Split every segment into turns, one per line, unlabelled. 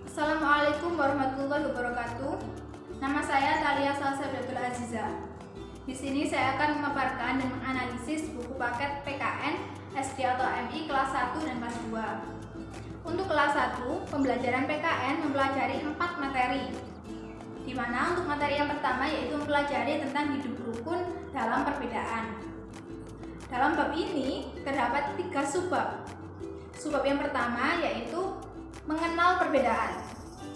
Assalamualaikum warahmatullahi wabarakatuh. Nama saya Thalia Salsabila Aziza. Di sini saya akan memaparkan dan menganalisis buku paket PKN SD atau MI kelas 1 dan kelas 2. Untuk kelas 1, pembelajaran PKN mempelajari 4 materi. Di mana untuk materi yang pertama yaitu mempelajari tentang hidup rukun dalam perbedaan. Dalam bab ini terdapat 3 subbab. Subbab yang pertama yaitu mengenal perbedaan.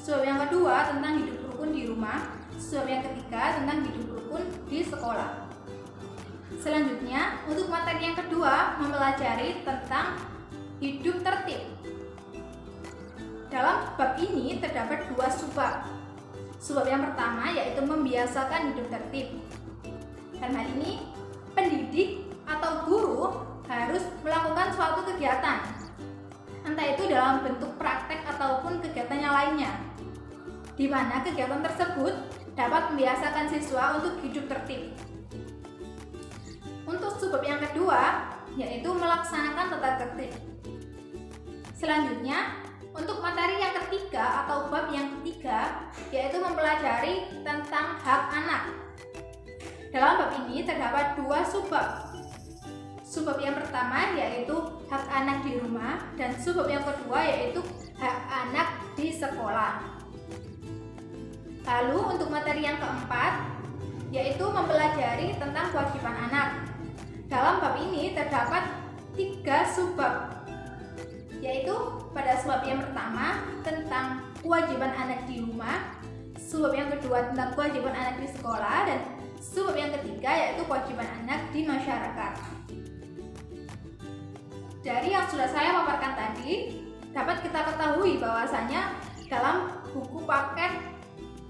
Subbab yang kedua tentang hidup rukun di rumah. Subbab yang ketiga tentang hidup rukun di sekolah. Selanjutnya, untuk materi yang kedua mempelajari tentang hidup tertib. Dalam bab ini terdapat 2 subbab. Subbab yang pertama yaitu membiasakan hidup tertib. Dalam hal ini, pendidik atau guru harus melakukan suatu kegiatan, entah itu dalam bentuk praktek ataupun kegiatan yang lainnya, di mana kegiatan tersebut dapat membiasakan siswa untuk hidup tertib. Untuk subbab yang kedua, yaitu melaksanakan tata tertib. Selanjutnya, untuk materi yang ketiga atau bab yang ketiga, yaitu mempelajari tentang hak anak. Dalam bab ini terdapat 2 subbab. Subbab yang pertama yaitu hak anak di rumah dan subbab yang kedua yaitu hak anak di sekolah. Lalu untuk materi yang keempat yaitu mempelajari tentang kewajiban anak. Dalam bab ini terdapat 3 subbab, yaitu pada subbab yang pertama tentang kewajiban anak di rumah, subbab yang kedua tentang kewajiban anak di sekolah, dan subbab yang ketiga yaitu kewajiban anak di masyarakat. Dari yang sudah saya paparkan tadi, dapat kita ketahui bahwasanya dalam buku paket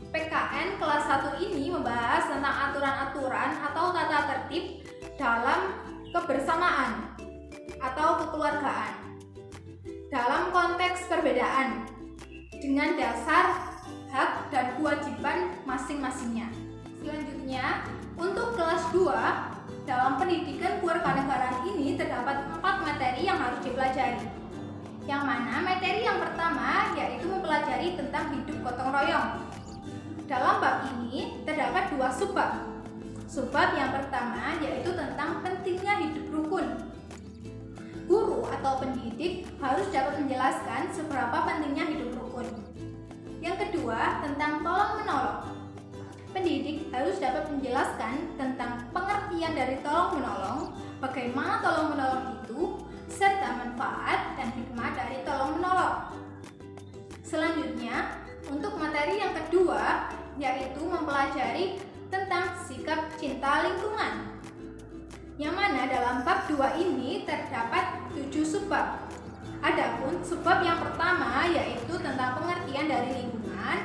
PKN kelas 1 ini membahas tentang aturan-aturan atau tata tertib dalam kebersamaan atau kekeluargaan dalam konteks perbedaan dengan dasar hak dan kewajiban masing-masingnya. Selanjutnya, untuk kelas 2 dalam pendidikan kewarganegaraan ini terdapat 4 materi yang harus dipelajari. Yang mana materi yang pertama yaitu mempelajari tentang hidup gotong royong. Dalam bab ini terdapat 2 subbab. Subbab yang pertama yaitu tentang pentingnya hidup rukun. Guru atau pendidik harus dapat menjelaskan seberapa pentingnya hidup rukun. Yang kedua tentang tolong-menolong. Pendidik harus dapat menjelaskan tentang pengertian dari tolong-menolong, bagaimana tolong-menolong itu, serta manfaat dan hikmah dari tolong-menolong. Selanjutnya, untuk materi yang kedua, yaitu mempelajari tentang sikap cinta lingkungan. Yang mana dalam bab 2 ini terdapat 7 subbab. Adapun subbab yang pertama yaitu tentang pengertian dari lingkungan,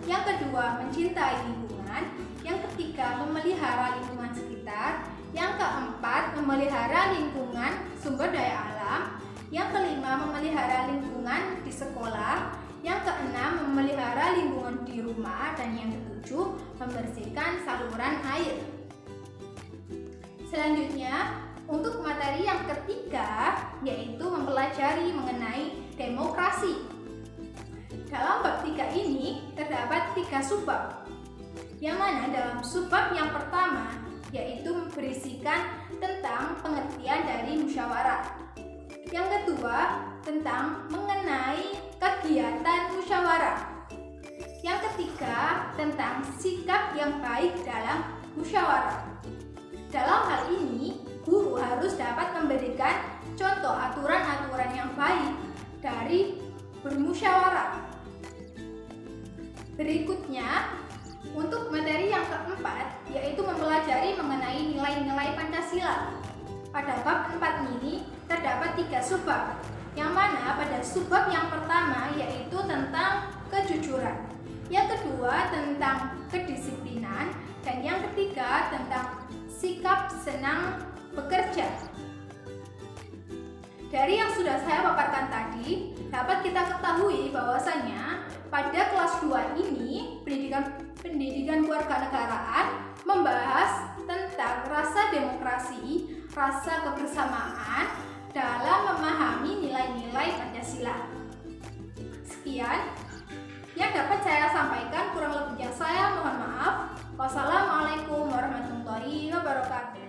yang kedua mencintai lingkungan, yang ketiga memelihara lingkungan sekitar, yang keempat memelihara lingkungan sumber daya alam, yang kelima memelihara lingkungan di sekolah, yang keenam memelihara lingkungan di rumah, dan yang ketujuh membersihkan saluran air. Selanjutnya, untuk materi yang ketiga yaitu mempelajari mengenai demokrasi. Dalam bab 3 ini terdapat 3 subbab. Yang mana dalam subbab yang pertama yaitu berisikan tentang pengertian dari musyawarah. Yang kedua tentang mengenai kegiatan musyawarah. Yang ketiga tentang sikap yang baik dalam musyawarah. Dalam hal ini, guru harus dapat memberikan contoh aturan-aturan yang baik dari bermusyawarah. Berikutnya, untuk materi yang keempat, yaitu mempelajari mengenai nilai-nilai Pancasila. Pada bab 4 ini terdapat 3 subbab, yang mana pada subbab yang pertama yaitu tentang kejujuran, yang kedua tentang kedisiplinan, dan yang ketiga tentang sikap senang bekerja. Dari yang sudah saya paparkan tadi, dapat kita ketahui bahwasanya pada kelas 2 ini pendidikan kewarganegaraan membahas tentang rasa demokrasi, rasa kebersamaan dalam memahami nilai-nilai Pancasila. Demikian yang dapat saya sampaikan, kurang lebihnya saya mohon maaf. Wassalamualaikum warahmatullahi wabarakatuh.